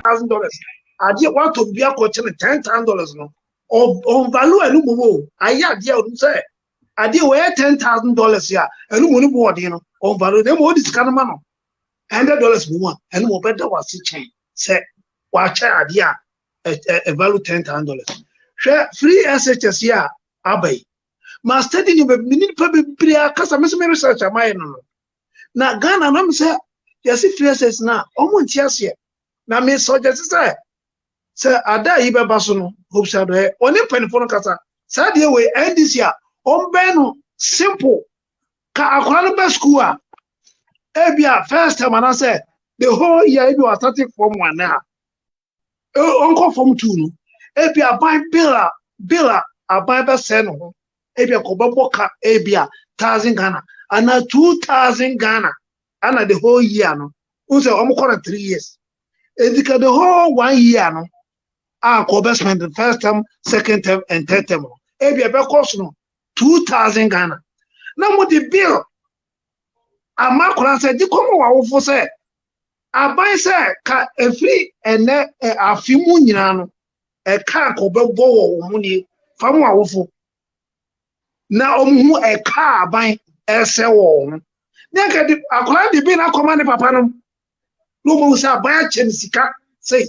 $10,000. Ade what to be a coach $10,000 no. On value and no I dear say ade we $10,000 ya and no board you know on value them what is kind of man $100 more and more better was chain say watch idea a value $10,000. Share free SHS ya abai ma study ni be minute pa be kasa me research amay no na Ghana na me say yes free SHS na omo ntiase na me suggest say ada yi be baso no hope say do oni panifo no kasa say de we end this year on be no simple ka akwara no be school a ebia first time and I say the whole year you are starting from 1 now onko from 2 no ebia buy bill buy be say no ebia ko be boka ebia 1,000 Ghana and 2,000 Ghana and the whole year no who say almost 3 years edika the whole 1 year no ko be spend the first term second term and third term ebia be cost no 2,000 Ghana now mo the bill amakura say di komo wa wo fo say aban say ka efri ene afimu nyina no e ka ko be bo wo mu ni famu wa wo fo na omu e ka aban ese wo no nyaka di akura di bi na koma ne papa no no mo say aban chem sika say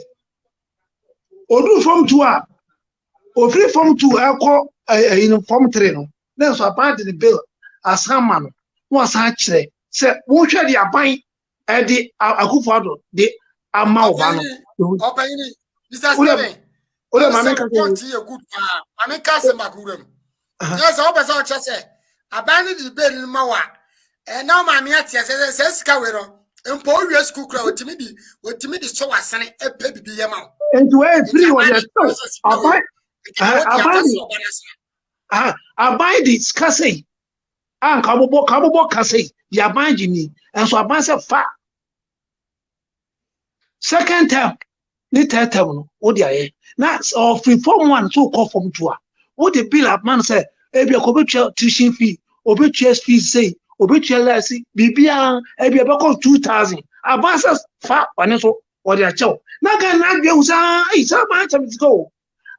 odu form 2 a ofri form 2 akọ in form 3 no na so aban di bill asama no wo sa kire say wo hwe di aban e di akufado di ama oba no obayini Mr. Steven ole ma me ka point here good ma me ka se makuram yes obesa o chese aban di bill ma wa na ma me atia se sika we no mpo wi school kra otimi di so wasane epe bibi ye ma enti we free wo dey aban di skase an kabobo kase ya banji ni enso aban se fa second term ni third term no wo dia ye na free form 1 so call form 2 a wo the bill up man say ebia ko be tuition fee obi fees say obi lasi bibia ebia be ko 2,000 aban se fa wane so wo dia chew na ga na gbe usa isa ma cha bitiko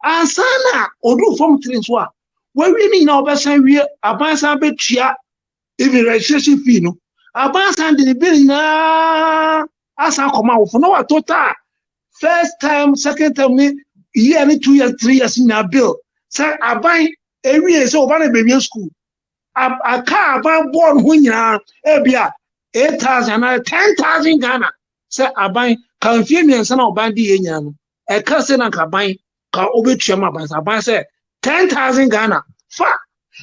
ansana odu form 3 so a we ni na obesan wie aban san be tua even registration fee no aban san the bill na asa koma wo for no total first time second time ni year ni 2 years 3 years na bill say aban ewie say oba na be school aka aban born hu nyina ebia 8,000 na 10,000 Ghana say aban kan fie mi ensa na oban di yenya no e ka say na ka ban ka obetua ma aban say 10,000 Ghana fa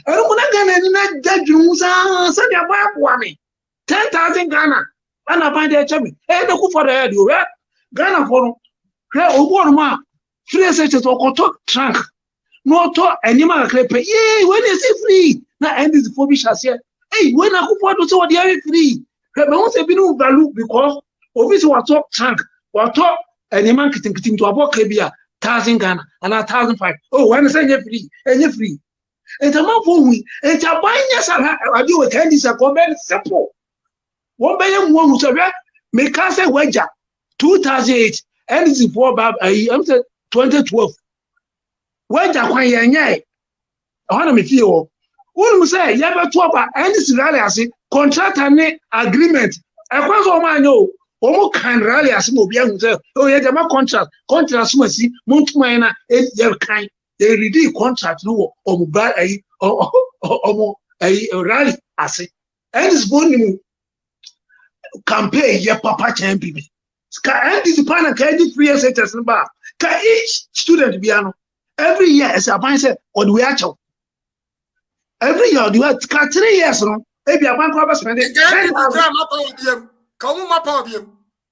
ero mo na Ghana ni na dadwun sa dia ba boa me 10,000 Ghana ana ban dey chemi e de ku for the head o Ghana for no he obo no ma free say to koto trunk no to anima krepe ye when is free na end is for bishas here hey when akufo do say what dey free he be won say bi no value because obviously what talk trunk what talk anima kitin to aboka bia 1,000 Ghana and 1,500 oh when say free free it's a man for we it's a banya sala adi we can this a very simple one by one so me can say wager 2008 and it's for I'm say 2012 wager kwan yenye ho me fie o wonu say ya be to ba and this rally as contract and agreement e kwa so ma anyo o mo kan rally as mo bia hu say o ye jama contract so si montuma na e ye kan they ready contract no o mo ba rally as and this boni campaign ye papa champion ska and this panel ka di free SHS ba ka each student biano every year as aban say on we acho every year do what ka 3 years no e bi aban ko ba spend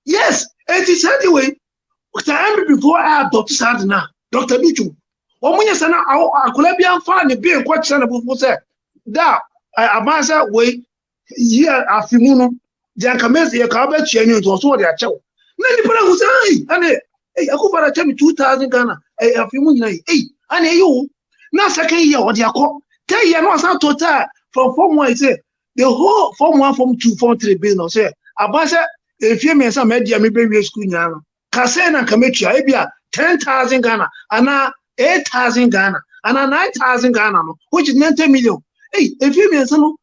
yes it is anyway time before I Dr. Sandna Dr. Bichu o munye sana akola bi anfa ne bi enko kire na bufu say da aban say we year afimu no Jankamezi ye ka ba tua nyu to so de achew na ni pala husai ane akufara chemi 2,000 Ghana afimu nyina ane you na second year o de akọ 10 year no san total from form 1 say the whole form 1 form 2 form 3 bill no say abase efie me san media me be we school nyana Kasena Kametia, Ebia, 10,000 Ghana, and 8,000 Ghana, and 9,000 Ghana, which is 90 million. Hey, if you mean so,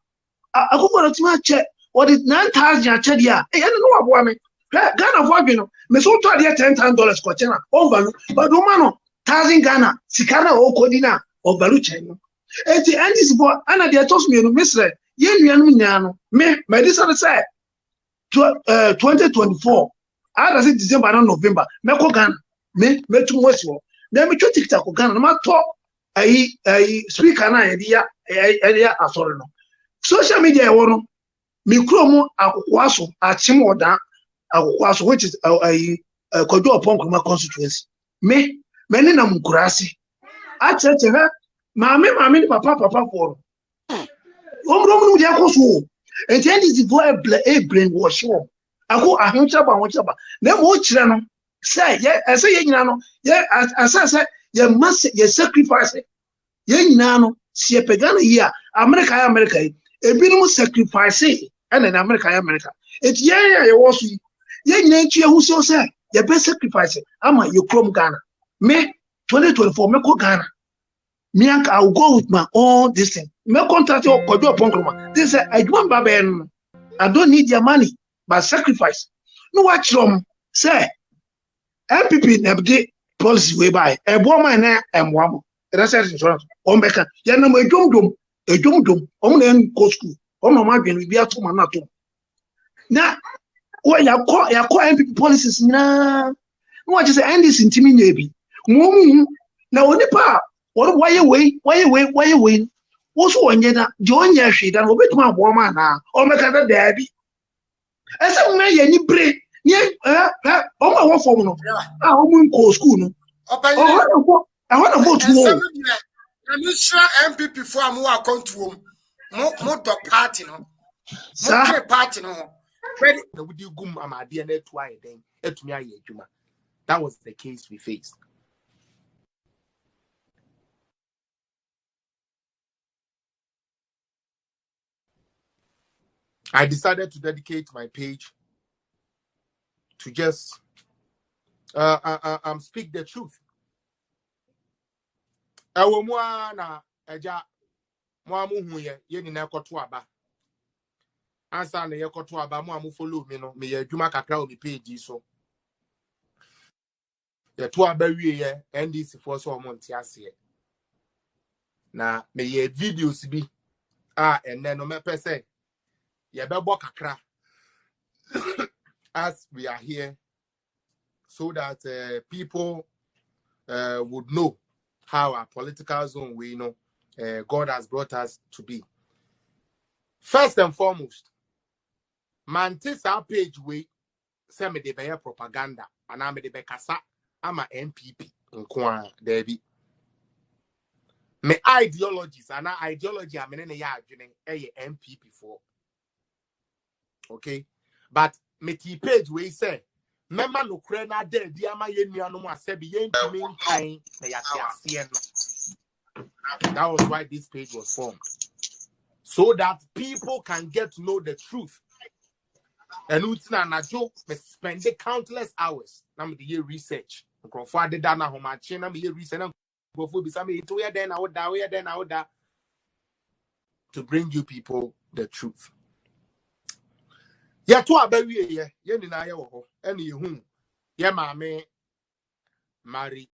I go for a check. What is 9,000 check? Yeah, hey, I don't know what I mean. Ghana for you know, me so to the $10,000 for China, over, but no man, 1,000 Ghana, Sikana or Kodina, or Baluchino. And the end is for Anna, they told me, Mr. Yen, me, medicine said 2024. I don't say December and November. Me ko Ghana. Me too much more. Then me try TikTok ko Ghana. Ma talk. I speaker na idea asoro no. Social media e wono. Me kromo akokwaso achim oda akokwaso which is Kojo upon Nkrumah constituency. Me ni na mkurasi. Acheche ha mama ni papa for. Omro mu dia koso. And then this is for a brainwash. Ako ahunchaba na mo chire no say ye ese ye nyina no ye asase ye must ye sacrifice ye nyina no sie pegana yi a America yi ebinum sacrifice and in America it ye was ye nyina ntu ehu so say ye be sacrifice ama ye krom Ghana me 2024 me ko Ghana me I will go with my own this thing me contract Kojo upon Nkrumah this I don't baba I don't need your money but sacrifice. No watch them say MPP never policy way by a woman and one research insurance. On Becca, Yanam a dum, on go school, on my margin will be at home and not home. Now, when you call MPP policies now, what is the end is intimidating? Now, on the power, why you win? Also, when you're not doing your shit and obey my woman now, or make a daddy. As a man, you break. Yeah, my work for no. I won't go school. No. I want to vote more. I'm sure MPP for a more control. More the party, no. More party, no. Would you go, my dear, twice then? That was the case we faced. I decided to dedicate my page to just speak the truth. Ewo mu na eja mo amuhu ye ni na ekoto aba. Ansa na ye ekoto aba mo amu follow me no me ye adwuma kakra o me page so. Ye to aba wie ye NDC for so mo ntia ase. Na me ye videos bi enne no me pese ye bebo kakra as we are here so that people would know how our political zone we know God has brought us to be. First and foremost, mantis our page we say me de be propaganda and I me de be kasa ama MPP nkwa there be me ideologies and ideology amene ne ya adwene MPP for. Okay, but me page we say member no kre na de di ama ye nuanom asebi ye ntimi nkan na yate ase no. That was why this page was formed, so that people can get to know the truth. And utina na jo me spend countless hours na me dey research nkrofo adeda na homache na me research na nkrofo bi me to ye den na oda to bring you people the truth. Ya to abawie ye ni na ye wo ho ene ye hu ye maame Mary